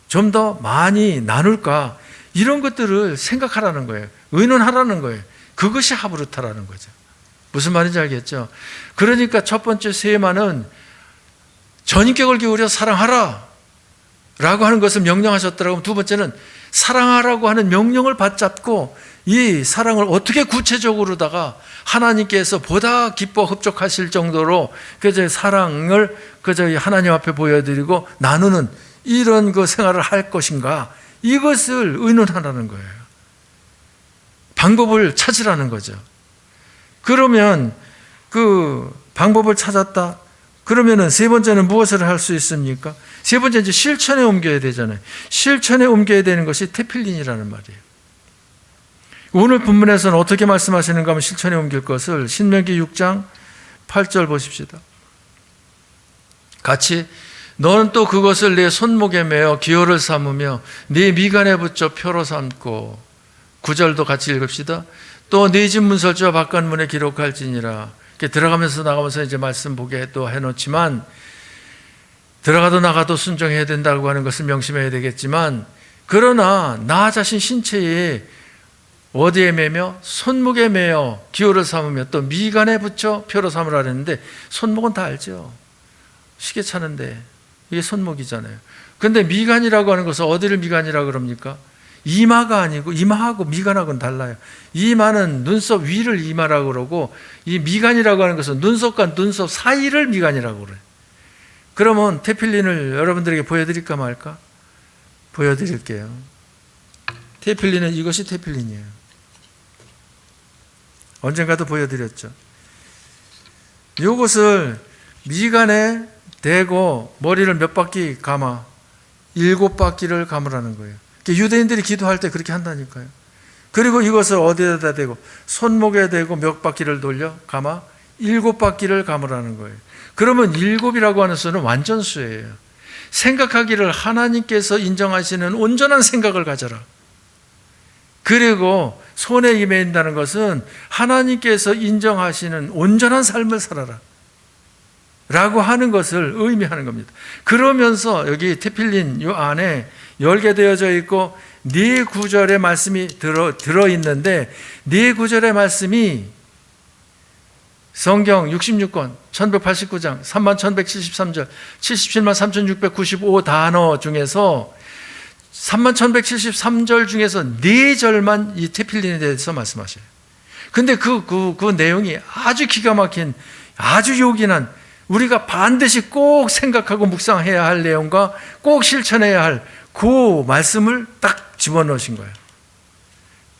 Speaker 1: 좀 더 많이 나눌까, 이런 것들을 생각하라는 거예요. 의논하라는 거예요. 그것이 하브루타라는 거죠. 무슨 말인지 알겠죠? 그러니까 첫 번째 세마는 전인격을 기울여 사랑하라 라고 하는 것을 명령하셨더라고. 두 번째는 사랑하라고 하는 명령을 받잡고 이 사랑을 어떻게 구체적으로다가 하나님께서 보다 기뻐 흡족하실 정도로 그저 사랑을 그저 하나님 앞에 보여드리고 나누는 이런 그 생활을 할 것인가, 이것을 의논하라는 거예요. 방법을 찾으라는 거죠. 그러면 그 방법을 찾았다. 그러면은 세 번째는 무엇을 할 수 있습니까? 세 번째 이제 실천에 옮겨야 되잖아요. 실천에 옮겨야 되는 것이 테필린이라는 말이에요. 오늘 본문에서는 어떻게 말씀하시는가 하면 실천에 옮길 것을 신명기 6장 8절 보십시다. 같이 너는 또 그것을 내 손목에 매어 기호를 삼으며 네 미간에 붙여 표로 삼고, 9절도 같이 읽읍시다. 또 네 집 문설주와 바깥문에 기록할지니라. 이렇게 들어가면서 나가면서 이제 말씀 보게 또 해놓지만, 들어가도 나가도 순종해야 된다고 하는 것을 명심해야 되겠지만, 그러나 나 자신 신체에 어디에 매며 손목에 매어 기호를 삼으며 또 미간에 붙여 표로 삼으라 그랬는데, 손목은 다 알죠. 시계 차는데 이게 손목이잖아요. 근데 미간이라고 하는 것은 어디를 미간이라고 그럽니까? 이마가 아니고, 이마하고 미간하고는 달라요. 이마는 눈썹 위를 이마라고 그러고, 이 미간이라고 하는 것은 눈썹과 눈썹 사이를 미간이라고 그래요. 그러면 테필린을 여러분들에게 보여드릴까 말까? 보여드릴게요. 테필린은 이것이 테필린이에요. 언젠가도 보여드렸죠. 이것을 미간에 대고 머리를 몇 바퀴 감아? 7바퀴를 감으라는 거예요. 유대인들이 기도할 때 그렇게 한다니까요. 그리고 이것을 어디에다 대고? 손목에 대고 몇 바퀴를 돌려 감아? 7바퀴를 감으라는 거예요. 그러면 7이라고 하는 수는 완전수예요. 생각하기를 하나님께서 인정하시는 온전한 생각을 가져라. 그리고 손에 임해인다는 것은 하나님께서 인정하시는 온전한 삶을 살아라 라고 하는 것을 의미하는 겁니다. 그러면서 여기 테필린 요 안에 열게 되어져 있고 네 구절의 말씀이 들어있는데, 네 구절의 말씀이 성경 66권 1189장 31,173절 77만 3,695 단어 중에서 31,173절 중에서 4절만 이 테필린에 대해서 말씀하셔요. 근데 그 내용이 아주 기가 막힌, 아주 요긴한, 우리가 반드시 꼭 생각하고 묵상해야 할 내용과 꼭 실천해야 할 그 말씀을 딱 집어넣으신 거예요.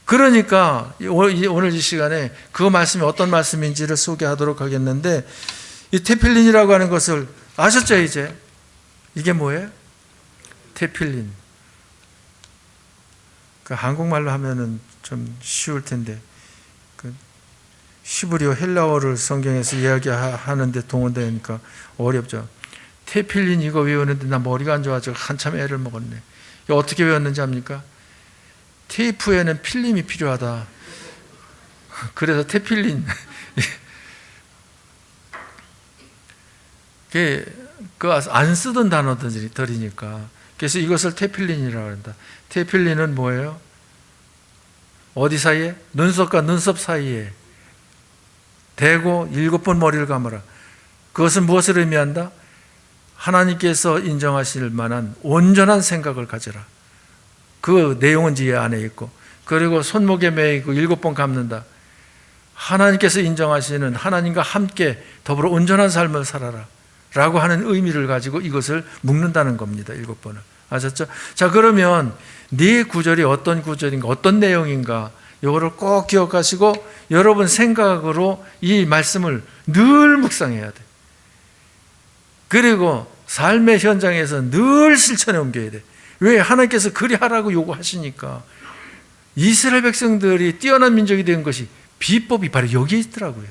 Speaker 1: 그러니까 오늘 이 시간에 그 말씀이 어떤 말씀인지를 소개하도록 하겠는데, 이 테필린이라고 하는 것을 아셨죠? 이제 이게 뭐예요? 테필린. 그 한국말로 하면은 좀 쉬울 텐데, 그 히브리어 헬라어를 성경에서 이야기하는데 동원되니까 어렵죠. 테필린 이거 외우는데 나 머리가 안 좋아서 한참 애를 먹었네. 이거 어떻게 외웠는지 압니까? 테이프에는 필름이 필요하다. 그래서 테필린. 그 안 쓰던 단어들이니까. 그래서 이것을 테필린이라고 한다. 테필린은 뭐예요? 어디 사이에? 눈썹과 눈썹 사이에 대고 7번 머리를 감아라. 그것은 무엇을 의미한다? 하나님께서 인정하실 만한 온전한 생각을 가져라. 그 내용은 이 안에 있고, 그리고 손목에 매이고 7번 감는다. 하나님께서 인정하시는 하나님과 함께 더불어 온전한 삶을 살아라 라고 하는 의미를 가지고 이것을 묶는다는 겁니다. 7번을. 아셨죠? 자, 그러면 네 구절이 어떤 구절인가, 어떤 내용인가, 이거를 꼭 기억하시고 여러분 생각으로 이 말씀을 늘 묵상해야 돼. 그리고 삶의 현장에서 늘 실천에 옮겨야 돼. 왜? 하나님께서 그리 하라고 요구하시니까. 이스라엘 백성들이 뛰어난 민족이 된 것이 비법이 바로 여기에 있더라고요.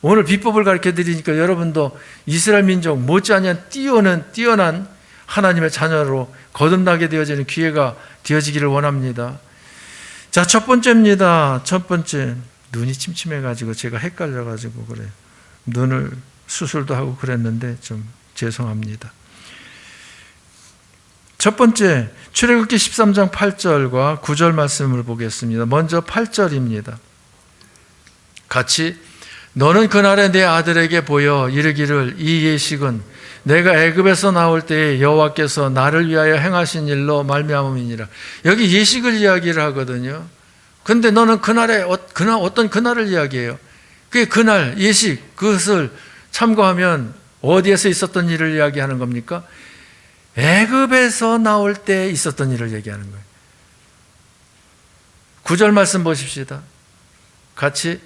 Speaker 1: 오늘 비법을 가르쳐 드리니까 여러분도 이스라엘 민족 못지않은 뛰어난 하나님의 자녀로 거듭나게 되어지는 기회가 되어지기를 원합니다. 자, 첫 번째입니다. 첫 번째, 눈이 침침해가지고 제가 헷갈려가지고 그래요. 눈을 수술도 하고 그랬는데 좀 죄송합니다. 첫 번째, 출애굽기 13장 8절과 9절 말씀을 보겠습니다. 먼저 8절입니다. 같이, 너는 그날에 내 아들에게 보여 이르기를 이 예식은 내가 애굽에서 나올 때에 여호와께서 나를 위하여 행하신 일로 말미암음이니라. 여기 예식을 이야기를 하거든요. 근데 너는 어떤 그날을 이야기해요. 그게 그날 예식, 그것을 참고하면 어디에서 있었던 일을 이야기하는 겁니까? 애굽에서 나올 때 있었던 일을 얘기하는 거예요. 9절 말씀 보십시다. 같이,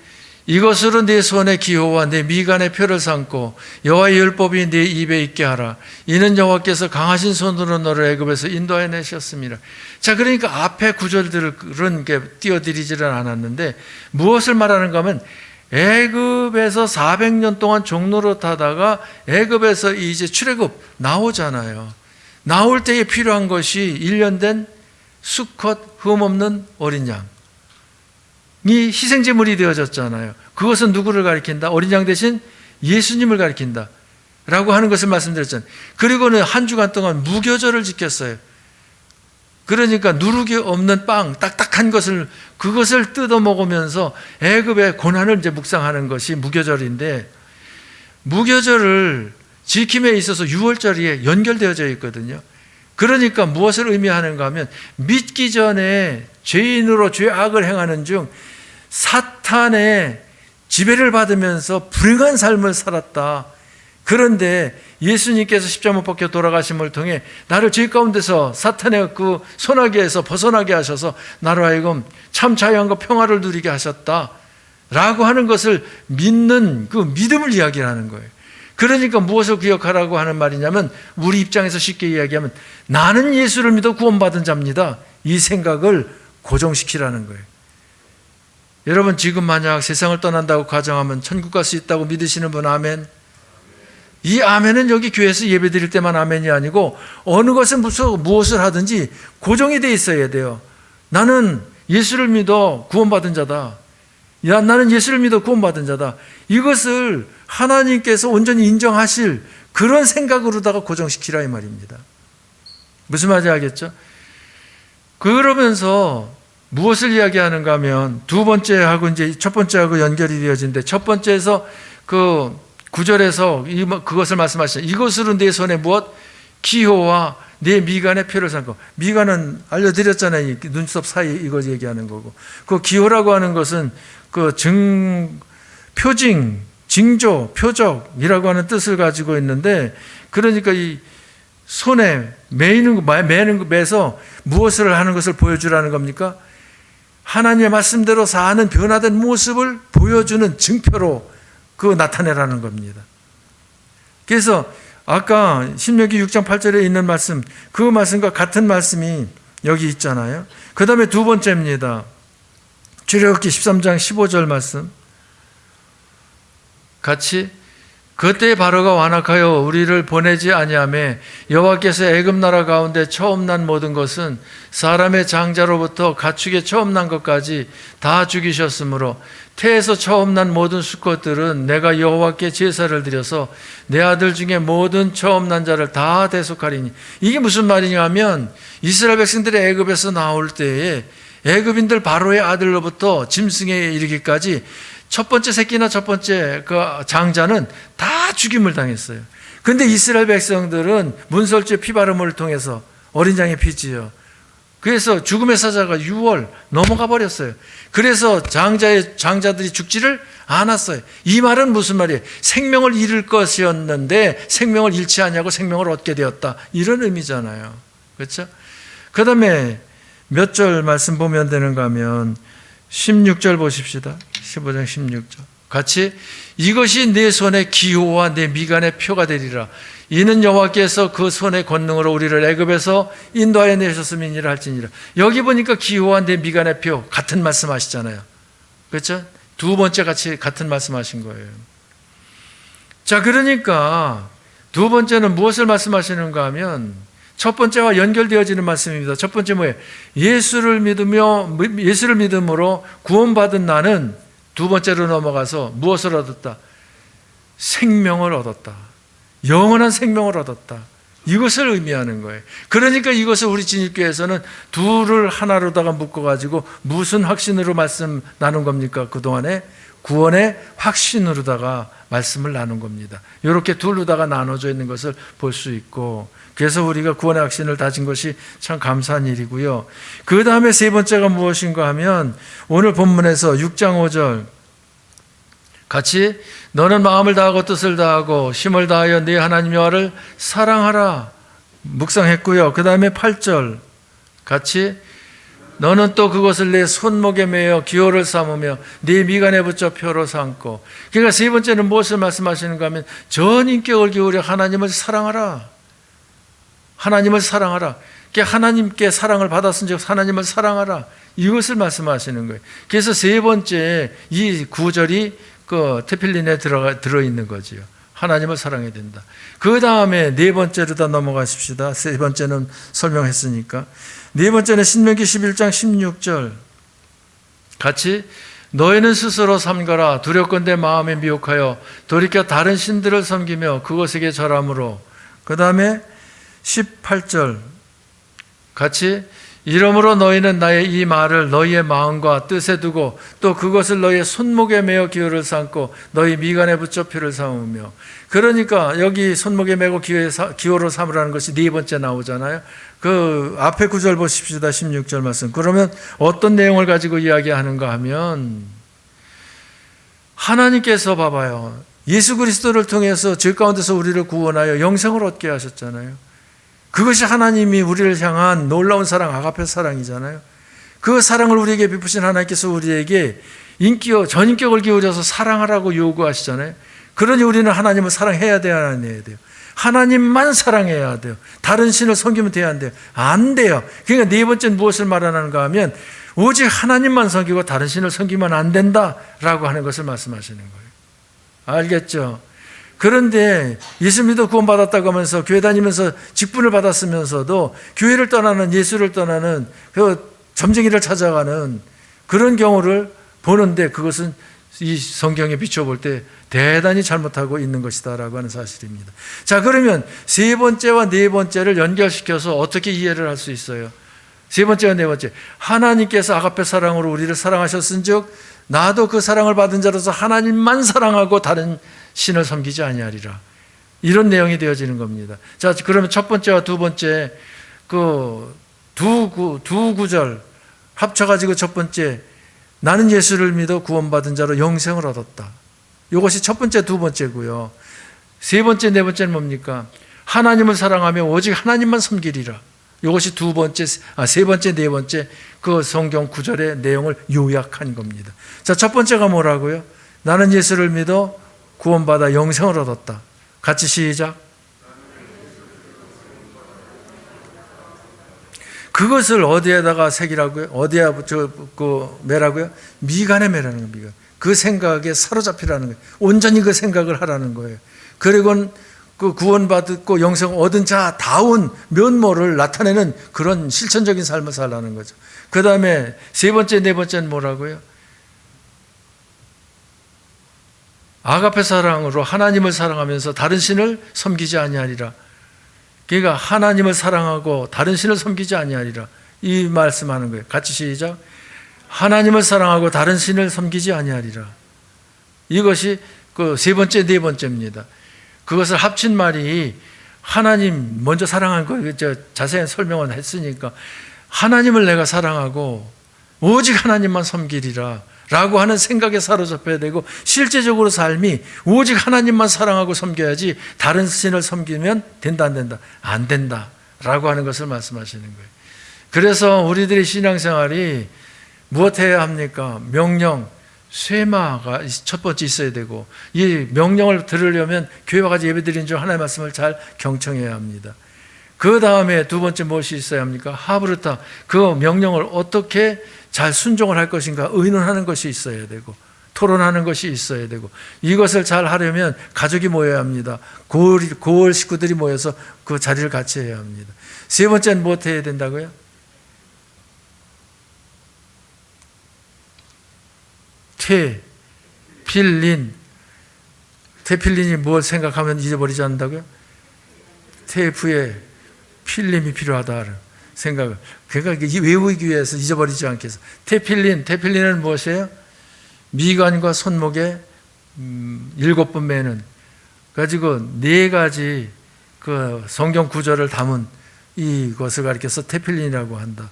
Speaker 1: 이것으로 네 손의 기호와 네 미간의 표를 삼고 여호와의 율법이 네 입에 있게 하라. 이는 여호와께서 강하신 손으로 너를 애굽에서 인도해 내셨습니다. 자, 그러니까 앞에 구절들은 띄워드리지는 않았는데 무엇을 말하는가 하면 애굽에서 400년 동안 종로로 타다가 애굽에서 이제 출애굽 나오잖아요. 나올 때에 필요한 것이 1년 된 수컷 흠없는 어린 양. 이 희생제물이 되어졌잖아요. 그것은 누구를 가리킨다? 어린 양 대신 예수님을 가리킨다 라고 하는 것을 말씀드렸잖아요. 그리고는 한 주간 동안 무교절을 지켰어요. 그러니까 누룩이 없는 빵, 딱딱한 그것을 뜯어 먹으면서 애굽의 고난을 이제 묵상하는 것이 무교절인데, 무교절을 지킴에 있어서 6월절이 연결되어져 있거든요. 그러니까 무엇을 의미하는가 하면 믿기 전에 죄인으로 죄악을 행하는 중 사탄의 지배를 받으면서 불행한 삶을 살았다. 그런데 예수님께서 십자가 못 박혀 돌아가심을 통해 나를 죄 가운데서 사탄의 그 소나기에서 벗어나게 하셔서 나로 하여금 참 자유함과 평화를 누리게 하셨다 라고 하는 것을 믿는 그 믿음을 이야기하는 거예요. 그러니까 무엇을 기억하라고 하는 말이냐면, 우리 입장에서 쉽게 이야기하면 나는 예수를 믿어 구원받은 자입니다, 이 생각을 고정시키라는 거예요. 여러분, 지금 만약 세상을 떠난다고 가정하면 천국 갈 수 있다고 믿으시는 분 아멘? 이 아멘은 여기 교회에서 예배 드릴 때만 아멘이 아니고 어느 것은 무엇을 하든지 고정이 돼 있어야 돼요. 나는 예수를 믿어 구원받은 자다. 나는 예수를 믿어 구원받은 자다. 이것을 하나님께서 온전히 인정하실 그런 생각으로다가 고정시키라 이 말입니다. 무슨 말인지 알겠죠? 그러면서 무엇을 이야기하는가 하면 두 번째하고 이제 첫 번째하고 연결이 되어진데, 첫 번째에서 그 9절에서 그것을 말씀하시죠. 이것으로 내 손에 무엇? 기호와 내 미간의 표를 삼고. 미간은 알려드렸잖아요. 눈썹 사이 이거 얘기하는 거고. 그 기호라고 하는 것은 그 표징, 징조, 표적이라고 하는 뜻을 가지고 있는데, 그러니까 이 손에 매서 무엇을 하는 것을 보여주라는 겁니까? 하나님의 말씀대로 사는 변화된 모습을 보여주는 증표로 나타내라는 겁니다. 그래서 아까 신명기 6장 8절에 있는 말씀, 그 말씀과 같은 말씀이 여기 있잖아요. 그 다음에 두 번째입니다. 출애굽기 13장 15절 말씀 같이, 그때 바로가 완악하여 우리를 보내지 아니하며 여호와께서 애굽 나라 가운데 처음 난 모든 것은 사람의 장자로부터 가축의 처음 난 것까지 다 죽이셨으므로 태에서 처음 난 모든 수컷들은 내가 여호와께 제사를 드려서 내 아들 중에 모든 처음 난 자를 다 대속하리니. 이게 무슨 말이냐 하면, 이스라엘 백성들이 애굽에서 나올 때에 애굽인들 바로의 아들로부터 짐승에 이르기까지 첫 번째 새끼나 첫 번째 그 장자는 다 죽임을 당했어요. 그런데 이스라엘 백성들은 문설주의 피바름을 통해서 어린 양의 피지요. 그래서 죽음의 사자가 6월 넘어가 버렸어요. 그래서 장자들이 죽지를 않았어요. 이 말은 무슨 말이에요? 생명을 잃을 것이었는데 생명을 잃지 않냐고 생명을 얻게 되었다, 이런 의미잖아요. 그렇죠? 그 다음에 몇 절 말씀 보면 되는가 하면 16절 보십시다. 15장 16절. 같이 이것이 내 손의 기호와 내 미간의 표가 되리라. 이는 여호와께서 그 손의 권능으로 우리를 애굽에서 인도하여 내셨음이니라 할지니라. 여기 보니까 기호와 내 미간의 표 같은 말씀하시잖아요. 그렇죠? 두 번째 같이 같은 말씀하신 거예요. 자, 그러니까 두 번째는 무엇을 말씀하시는가 하면 첫 번째와 연결되어지는 말씀입니다. 첫 번째 뭐예요? 예수를 믿음으로 구원받은 나는 두 번째로 넘어가서 무엇을 얻었다? 생명을 얻었다. 영원한 생명을 얻었다. 이것을 의미하는 거예요. 그러니까 이것을 우리 진입교회에서는 둘을 하나로다가 묶어가지고 무슨 확신으로 말씀 나눈 겁니까? 그동안에 구원의 확신으로다가 말씀을 나눈 겁니다. 이렇게 둘로다가 나눠져 있는 것을 볼 수 있고, 그래서 우리가 구원의 확신을 다진 것이 참 감사한 일이고요. 그 다음에 세 번째가 무엇인가 하면 오늘 본문에서 6장 5절 같이 너는 마음을 다하고 뜻을 다하고 힘을 다하여 네 하나님 여호와를 사랑하라 묵상했고요. 그 다음에 8절 같이 너는 또 그것을 내 손목에 매어 기호를 삼으며 네 미간에 붙여 표로 삼고. 그러니까 세 번째는 무엇을 말씀하시는가 하면 전 인격을 기울여 하나님을 사랑하라. 하나님을 사랑하라. 그러니까 하나님께 사랑을 받았은즉 하나님을 사랑하라. 이것을 말씀하시는 거예요. 그래서 세 번째 이 구절이 그 테필린에 들어있는 거지요. 하나님을 사랑해야 된다. 그 다음에 네 번째로 다 넘어가십시다. 세 번째는 설명했으니까. 네 번째는 신명기 11장 16절 같이 너희는 스스로 삼가라 두렵건대 마음에 미혹하여 돌이켜 다른 신들을 섬기며 그것에게 절함으로. 그 다음에 18절 같이 이러므로 너희는 나의 이 말을 너희의 마음과 뜻에 두고 또 그것을 너희의 손목에 매어 기호를 삼고 너희 미간에 붙여 표를 삼으며. 그러니까 여기 손목에 매고 기호로 삼으라는 것이 네 번째 나오잖아요. 그 앞에 구절 보십시다. 16절 말씀. 그러면 어떤 내용을 가지고 이야기하는가 하면 하나님께서 봐봐요. 예수 그리스도를 통해서 죄 가운데서 우리를 구원하여 영생을 얻게 하셨잖아요. 그것이 하나님이 우리를 향한 놀라운 사랑, 아가페 사랑이잖아요. 그 사랑을 우리에게 베푸신 하나님께서 우리에게 전인격을 기울여서 사랑하라고 요구하시잖아요. 그러니 우리는 하나님을 사랑해야 돼요, 안 해야 돼요? 하나님만 사랑해야 돼요. 다른 신을 섬기면 돼야 안 돼요? 안 돼요. 그러니까 네 번째는 무엇을 말하는가 하면 오직 하나님만 섬기고 다른 신을 섬기면 안 된다라고 하는 것을 말씀하시는 거예요. 알겠죠? 그런데 예수 믿어 구원받았다고 하면서 교회 다니면서 직분을 받았으면서도 교회를 떠나는, 예수를 떠나는 그 점쟁이를 찾아가는 그런 경우를 보는데 그것은 이 성경에 비춰볼 때 대단히 잘못하고 있는 것이다라고 하는 사실입니다. 자, 그러면 세 번째와 네 번째를 연결시켜서 어떻게 이해를 할 수 있어요? 세 번째와 네 번째, 하나님께서 아가페 사랑으로 우리를 사랑하셨은즉 나도 그 사랑을 받은 자로서 하나님만 사랑하고 다른 신을 섬기지 아니하리라. 이런 내용이 되어지는 겁니다. 자, 그러면 첫 번째와 두 번째 그 두 구절 합쳐가지고 첫 번째 나는 예수를 믿어 구원받은 자로 영생을 얻었다. 이것이 첫 번째, 두 번째고요. 세 번째, 네 번째는 뭡니까? 하나님을 사랑하며 오직 하나님만 섬기리라. 이것이 세 번째, 네 번째 그 성경 구절의 내용을 요약한 겁니다. 자, 첫 번째가 뭐라고요? 나는 예수를 믿어 구원받아 영생을 얻었다. 같이 시작. 그것을 어디에다가 새기라고요? 어디에 매라고요? 미간에 매라는 거예요. 미간. 그 생각에 사로잡히라는 거예요. 온전히 그 생각을 하라는 거예요. 그리고 그 구원받고 영생 얻은 자다운 면모를 나타내는 그런 실천적인 삶을 살라는 거죠. 그 다음에 세 번째, 네 번째는 뭐라고요? 아가페 사랑으로 하나님을 사랑하면서 다른 신을 섬기지 아니하리라. 그러니까 하나님을 사랑하고 다른 신을 섬기지 아니하리라. 이 말씀하는 거예요. 같이 시작. 하나님을 사랑하고 다른 신을 섬기지 아니하리라. 이것이 그 세 번째, 네 번째입니다. 그것을 합친 말이 하나님 먼저 사랑한 거 자세한 설명은 했으니까 하나님을 내가 사랑하고 오직 하나님만 섬기리라 라고 하는 생각에 사로잡혀야 되고, 실제적으로 삶이 오직 하나님만 사랑하고 섬겨야지 다른 신을 섬기면 된다 안 된다? 안 된다 라고 하는 것을 말씀하시는 거예요. 그래서 우리들의 신앙생활이 무엇 해야 합니까? 명령, 쇠마가 첫 번째 있어야 되고, 이 명령을 들으려면 교회와 같이 예배드리는 중 하나님의 말씀을 잘 경청해야 합니다. 그 다음에 두 번째 무엇이 있어야 합니까? 하브르타, 그 명령을 어떻게 잘 순종을 할 것인가 의논하는 것이 있어야 되고, 토론하는 것이 있어야 되고, 이것을 잘 하려면 가족이 모여야 합니다. 고을 식구들이 모여서 그 자리를 같이 해야 합니다. 세 번째는 무엇 해야 된다고요? 테필린. 테필린이 뭘 생각하면 잊어버리지 않는다고요? 테이프에 필름이 필요하다 생각을. 그러니까 외우기 위해서 잊어버리지 않게 해서. 테필린은 무엇이에요? 미간과 손목에 7번 매는 가지고 4가지 그 성경 구절을 담은 이것을 가리켜서 테필린이라고 한다.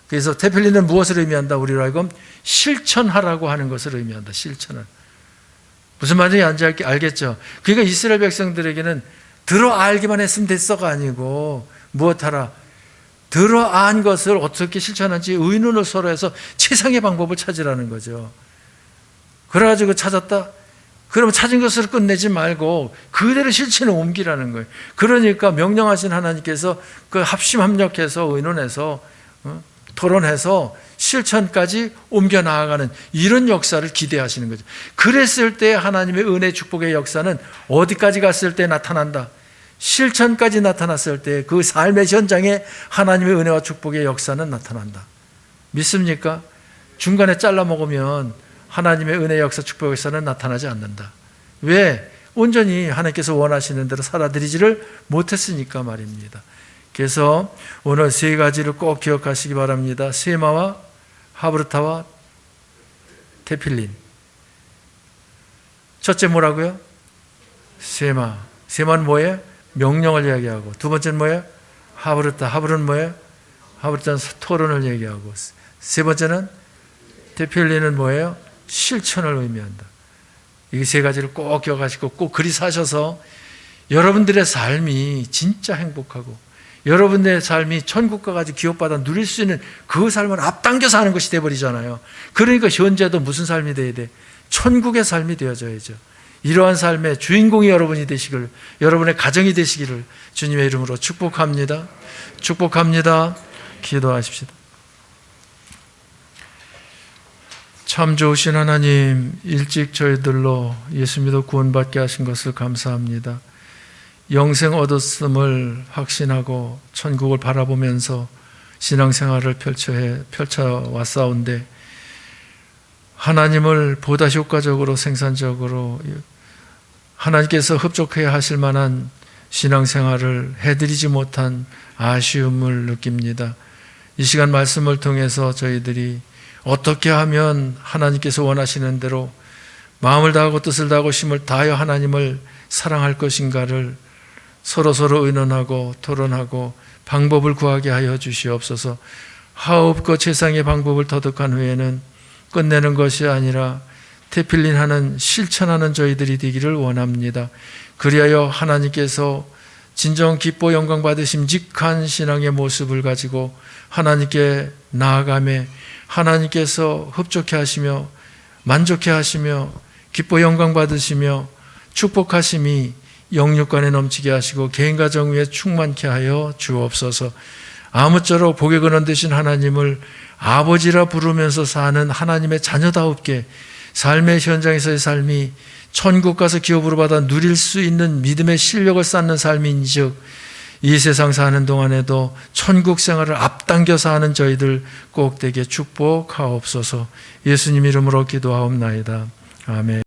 Speaker 1: 그래서 테필린은 무엇을 의미한다? 우리로 하여금 실천하라고 하는 것을 의미한다. 실천을. 무슨 말인지 알겠죠? 그러니까 이스라엘 백성들에게는 들어 알기만 했으면 됐어가 아니고 무엇하라? 들어 안 것을 어떻게 실천하는지 의논을 서로 해서 최상의 방법을 찾으라는 거죠. 그래가지고 찾았다? 그러면 찾은 것을 끝내지 말고 그대로 실천에 옮기라는 거예요. 그러니까 명령하신 하나님께서 그 합심합력해서 의논해서 토론해서 실천까지 옮겨 나아가는 이런 역사를 기대하시는 거죠. 그랬을 때 하나님의 은혜 축복의 역사는 어디까지 갔을 때 나타난다? 실천까지 나타났을 때 그 삶의 현장에 하나님의 은혜와 축복의 역사는 나타난다. 믿습니까? 중간에 잘라 먹으면 하나님의 은혜 역사 축복 역사는 나타나지 않는다. 왜? 온전히 하나님께서 원하시는 대로 살아들이지를 못했으니까 말입니다. 그래서 오늘 3가지를 꼭 기억하시기 바랍니다. 세마와 하브르타와 테필린. 첫째 뭐라고요? 세마. 세마는 뭐예요? 명령을 이야기하고. 두 번째는 뭐예요? 하브르타. 하브르는 뭐예요? 하브르타는 토론을 얘기하고. 세 번째는 테필린은 뭐예요? 실천을 의미한다. 이 3가지를 꼭 기억하시고 꼭 그리 사셔서 여러분들의 삶이 진짜 행복하고 여러분의 삶이 천국과 같이 기업받아 누릴 수 있는 그 삶을 앞당겨서 하는 것이 되어버리잖아요. 그러니까 현재도 무슨 삶이 되어야 돼? 천국의 삶이 되어져야죠. 이러한 삶의 주인공이 여러분이 되시길, 여러분의 가정이 되시기를 주님의 이름으로 축복합니다. 축복합니다. 기도하십시다. 참 좋으신 하나님, 일찍 저희들로 예수 믿어 구원받게 하신 것을 감사합니다. 영생 얻었음을 확신하고 천국을 바라보면서 신앙생활을 펼쳐왔사온데 하나님을 보다 효과적으로 생산적으로 하나님께서 흡족해야 하실 만한 신앙생활을 해드리지 못한 아쉬움을 느낍니다. 이 시간 말씀을 통해서 저희들이 어떻게 하면 하나님께서 원하시는 대로 마음을 다하고 뜻을 다하고 힘을 다하여 하나님을 사랑할 것인가를 서로 의논하고 토론하고 방법을 구하게 하여 주시옵소서. 하옵고 세상의 방법을 터득한 후에는 끝내는 것이 아니라 테필린하는 실천하는 저희들이 되기를 원합니다. 그리하여 하나님께서 진정 기뻐 영광 받으심 직한 신앙의 모습을 가지고 하나님께 나아가매 하나님께서 흡족해 하시며 만족해 하시며 기뻐 영광 받으시며 축복하심이 영육간에 넘치게 하시고 개인 가정 위에 충만케 하여 주옵소서. 아무쪼록 복의 근원 되신 하나님을 아버지라 부르면서 사는 하나님의 자녀다웁게 삶의 현장에서의 삶이 천국 가서 기업으로 받아 누릴 수 있는 믿음의 실력을 쌓는 삶인즉 이 세상 사는 동안에도 천국 생활을 앞당겨서 하는 저희들 꼭 되게 축복하옵소서. 예수님 이름으로 기도하옵나이다. 아멘.